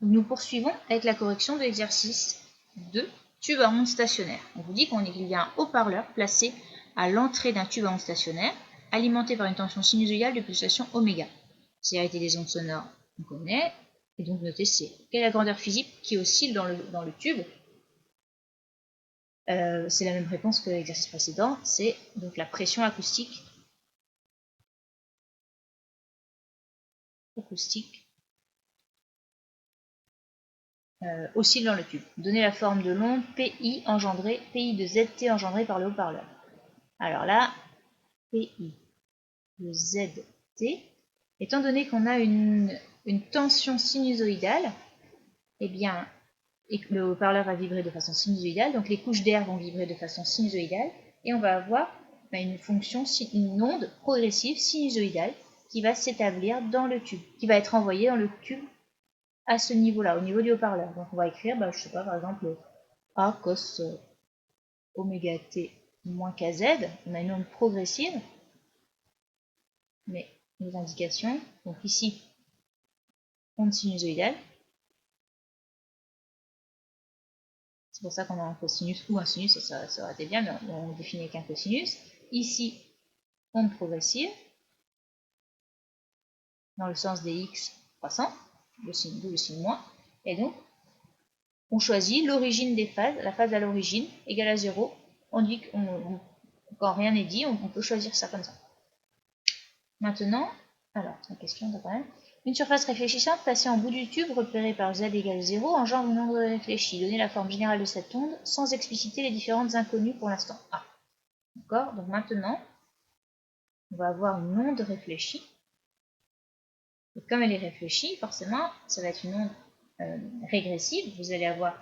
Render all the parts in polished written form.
Donc, nous poursuivons avec la correction de l'exercice 2, tube à ondes stationnaire. On vous dit qu'il y a un haut-parleur placé à l'entrée d'un tube à ondes stationnaire, alimenté par une tension sinusoïdale de pulsation oméga. Célérité des ondes sonores, on connaît, et donc notez C. Quelle est la grandeur physique qui oscille dans le tube? C'est la même réponse que l'exercice précédent, c'est donc la pression acoustique oscille dans le tube. Donnez la forme de l'onde PI de ZT engendrée par le haut-parleur. Alors là, PI de ZT, étant donné qu'on a une tension sinusoïdale, eh bien, et que le haut-parleur va vibrer de façon sinusoïdale, donc les couches d'air vont vibrer de façon sinusoïdale, et on va avoir une onde progressive sinusoïdale qui va s'établir dans le tube, qui va être envoyée dans le tube à ce niveau-là, au niveau du haut-parleur. Donc on va écrire, je sais pas, par exemple, A cos oméga t moins kz, on a une onde progressive, mais les indications, donc ici, onde sinusoïdale, c'est pour ça qu'on a un cosinus ou un sinus, ça aurait été bien, mais on définit avec un cosinus. Ici, onde progressive, dans le sens des x croissants, le signe moins, et donc, on choisit l'origine des phases, la phase à l'origine égale à 0. On dit quand rien n'est dit, on peut choisir ça comme ça. Maintenant, alors, la question quand même. Une surface réfléchissante placée en bout du tube, repérée par z égale 0, engendre une onde réfléchie. Donnez la forme générale de cette onde sans expliciter les différentes inconnues pour l'instant. Ah, d'accord. Donc maintenant, on va avoir une onde réfléchie. Et comme elle est réfléchie, forcément, ça va être une onde régressive. Vous allez avoir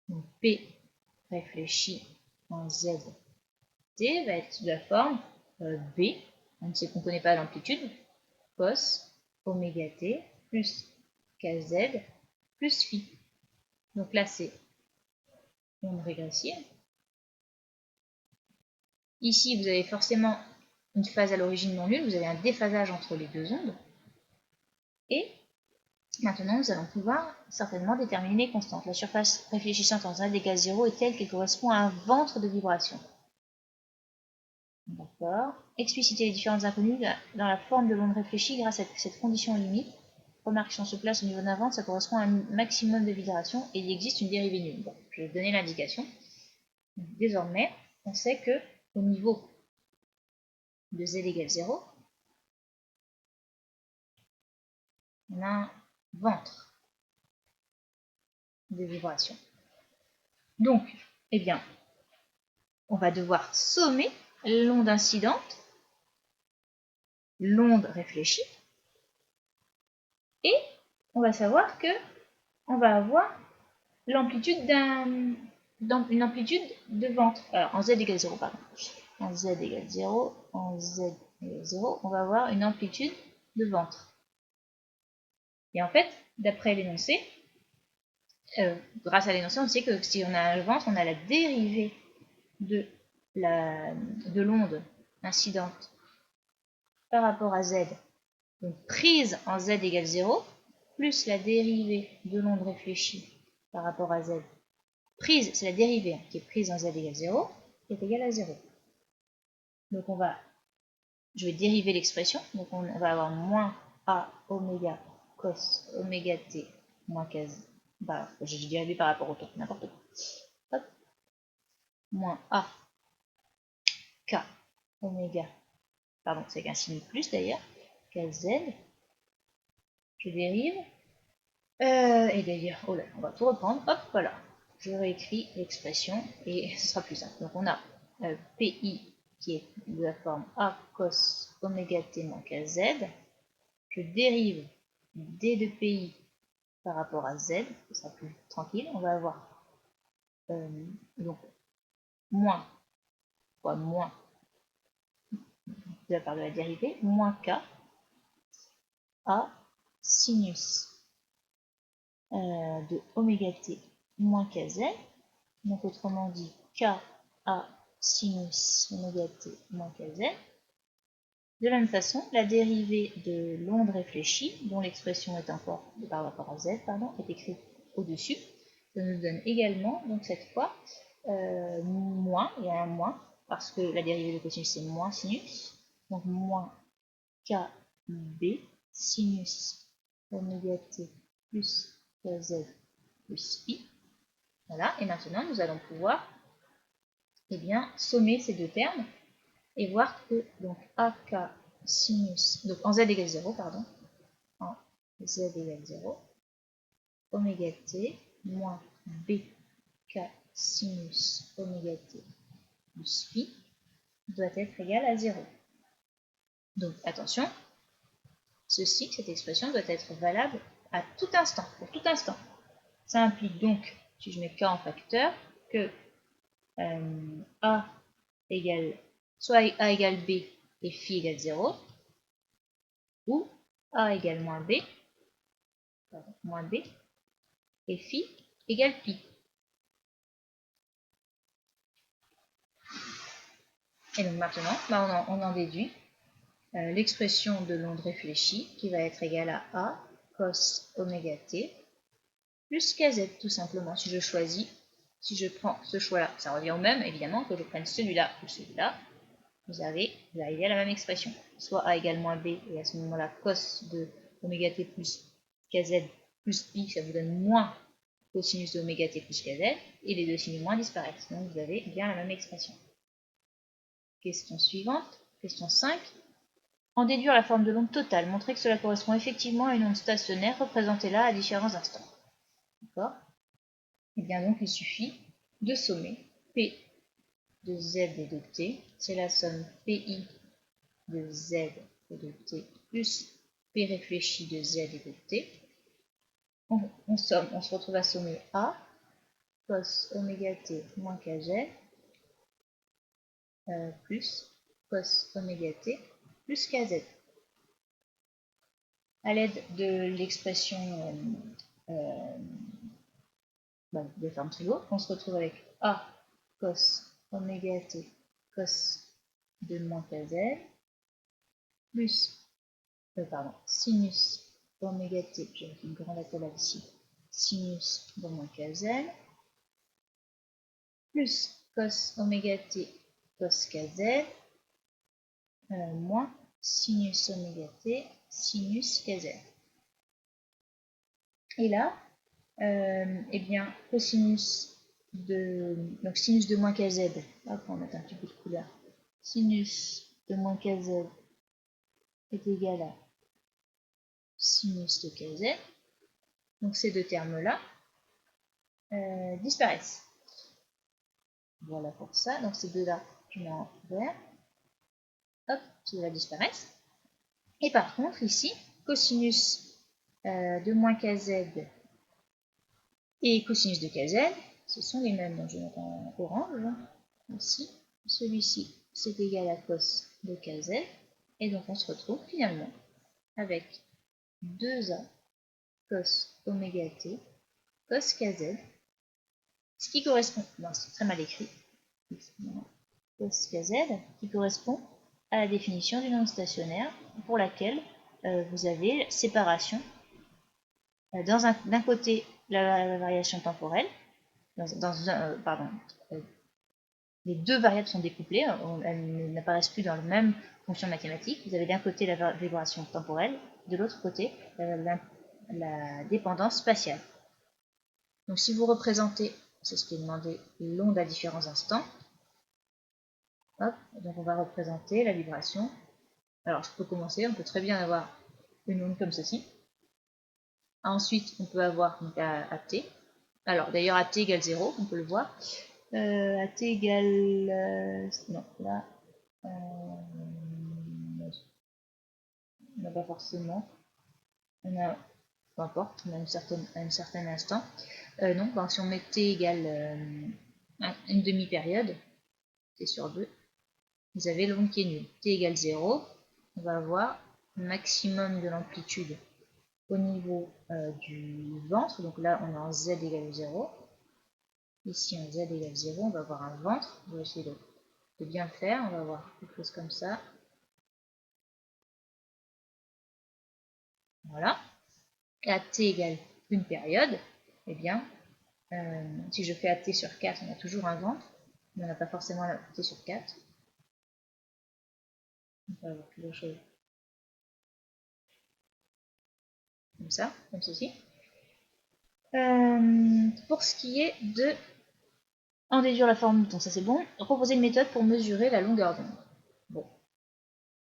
donc, P réfléchi en ZT va être de la forme B, on sait qu'on ne connaît pas l'amplitude, cos oméga t plus kz plus phi. Donc là, c'est onde régressive. Ici, vous avez forcément une phase à l'origine non nulle, vous avez un déphasage entre les deux ondes. Et maintenant, nous allons pouvoir certainement déterminer les constantes. La surface réfléchissante en z égale 0 est telle qu'elle correspond à un ventre de vibration. D'accord. Expliciter les différentes inconnues dans la forme de l'onde réfléchie grâce à cette condition limite. Remarque, si on se place au niveau d'un ventre, ça correspond à un maximum de vibration et il existe une dérivée nulle. Bon, je vais donner l'indication. Désormais, on sait que au niveau de z égale 0, on a un ventre de vibration. Donc, eh bien, on va devoir sommer l'onde incidente, l'onde réfléchie, et on va savoir que on va avoir l'amplitude une amplitude de ventre. Alors, en z égale 0, pardon. En z égale 0, on va avoir une amplitude de ventre. Et en fait, d'après l'énoncé, grâce à l'énoncé, on sait que si on a un ventre, on a la dérivée de l'onde incidente par rapport à z, donc prise en z égale 0, plus la dérivée de l'onde réfléchie par rapport à z. Prise, c'est la dérivée qui est prise en z égale 0, qui est égale à 0. Donc je vais dériver l'expression, donc on va avoir moins a oméga cos oméga t moins kz. J'ai dérivé par rapport au temps, n'importe quoi. Hop. Moins a k oméga, pardon, c'est avec un signe plus d'ailleurs, kz. Je dérive. Et d'ailleurs, oh là, on va tout reprendre. Hop, voilà. Je réécris l'expression et ce sera plus simple. Donc on a PI qui est de la forme A cos oméga t moins kz. Je dérive D de PI par rapport à Z, ce sera plus tranquille. On va avoir donc moins fois moins de la part de la dérivée, moins K A sinus de oméga t moins kz. Donc autrement dit, K A sinus oméga t moins kz. De la même façon, la dérivée de l'onde réfléchie, dont l'expression est encore par rapport à z, est écrite au-dessus. Ça nous donne également, donc cette fois, moins, il y a un moins, parce que la dérivée de cosinus c'est moins sinus, donc moins kb sinus oméga t plus kz plus pi. Voilà, et maintenant nous allons pouvoir sommer ces deux termes et voir que donc ak sinus, donc en z égale 0, en z égale 0, oméga t moins bk sinus oméga t plus pi doit être égal à 0. Donc attention, cette expression doit être valable à tout instant, pour tout instant. Ça implique donc, si je mets k en facteur, que a égale, soit a égale b et phi égale 0, ou a égale moins b et phi égale pi. Et donc maintenant, on en déduit l'expression de l'onde réfléchie qui va être égale à a cos oméga t plus kz tout simplement. Si je prends ce choix-là, ça revient au même évidemment que je prenne celui-là ou celui-là, vous arrivez à la même expression. Soit a égale moins b et à ce moment-là cos de oméga t plus kz plus pi, ça vous donne moins cosinus de oméga t plus kz, et les deux signes moins disparaissent. Donc vous avez bien la même expression. Question suivante, question 5. En déduire la forme de l'onde totale, montrer que cela correspond effectivement à une onde stationnaire, représentée-la à différents instants. D'accord? Et bien donc il suffit de sommer P de Z et de T, c'est la somme PI de Z et de T plus P réfléchi de Z et de T. On somme, on se retrouve à sommer A cos oméga T moins kg plus cos oméga T plus kz. À l'aide de l'expression de forme trigo, on se retrouve avec A cos oméga T cos de moins kz plus sinus oméga t, je vais une grande accolade ici, sinus de moins kz plus cos oméga t cos kz moins sinus oméga t sinus kz. Et là, cosinus donc sinus de moins kz, hop, on va mettre un petit peu de couleur, sinus de moins kz est égal à sinus de kz. Donc ces deux termes-là disparaissent. Voilà pour ça. Donc ces deux-là, je mets en vert. Hop, ces deux-là disparaissent. Et par contre, ici, cosinus de moins kz et cosinus de kz, ce sont les mêmes. Donc je vais mettre en orange. Ici, celui-ci, c'est égal à cos de kz. Et donc on se retrouve finalement avec 2a cos oméga t cos kz, ce qui correspond, non c'est très mal écrit, cos kz, qui correspond à la définition d'une onde stationnaire pour laquelle vous avez séparation d'un côté la variation temporelle, les deux variables sont découplées, elles n'apparaissent plus dans la même fonction mathématique. Vous avez d'un côté la vibration temporelle, de l'autre côté la dépendance spatiale. Donc si vous représentez, c'est ce qui est demandé, l'onde à différents instants, hop, donc on va représenter la vibration. Alors je peux commencer, on peut très bien avoir une onde comme ceci. Ensuite on peut avoir donc AT. Alors d'ailleurs AT égale 0, on peut le voir. AT égale... non, là... non, pas forcément. On a... peu importe, on a un certain instant. Non, ben, si on met T égale une demi-période, T sur 2, vous avez l'onde qui est nulle. T égale 0, on va avoir un maximum de l'amplitude au niveau du ventre. Donc là, on est en Z égale 0. Ici, en Z égale 0, on va avoir un ventre. On va essayer de bien le faire. On va avoir quelque chose comme ça. Voilà. Et AT égale une période, eh bien, si je fais AT sur 4, on a toujours un ventre, mais on n'a pas forcément AT sur 4. On peut avoir plusieurs choses. Comme ça, comme ceci. Pour ce qui est de en déduire la forme, donc ça c'est bon. Proposer une méthode pour mesurer la longueur d'onde. Bon,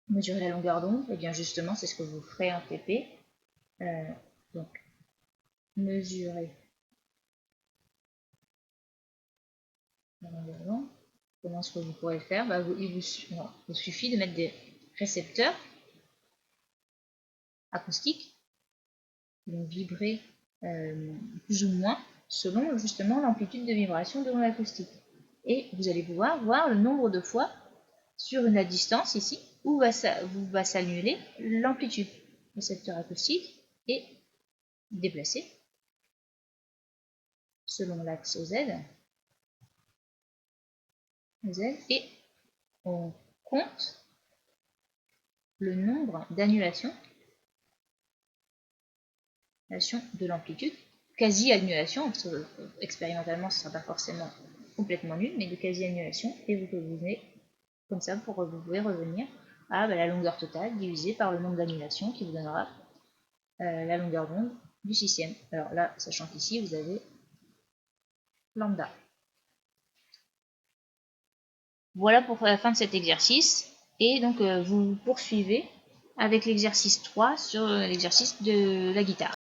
mesurer la longueur d'onde, et bien justement c'est ce que vous ferez en TP. Donc, mesurer la longueur d'onde. Comment est-ce que vous pourrez le faire? Il vous suffit de mettre des récepteurs acoustiques qui vont vibrer plus ou moins selon justement l'amplitude de vibration de l'onde acoustique. Et vous allez pouvoir voir le nombre de fois sur la distance ici où va s'annuler l'amplitude. Le récepteur acoustique est déplacé selon l'axe Z, et on compte le nombre d'annulations de l'amplitude, quasi-annulation, expérimentalement ce ne sera pas forcément complètement nul, mais de quasi-annulation, et vous venez comme ça vous pouvez revenir à la longueur totale divisée par le nombre d'annulations qui vous donnera la longueur d'onde du système. Alors là, sachant qu'ici vous avez lambda. Voilà pour la fin de cet exercice, et donc vous poursuivez avec l'exercice 3 sur l'exercice de la guitare.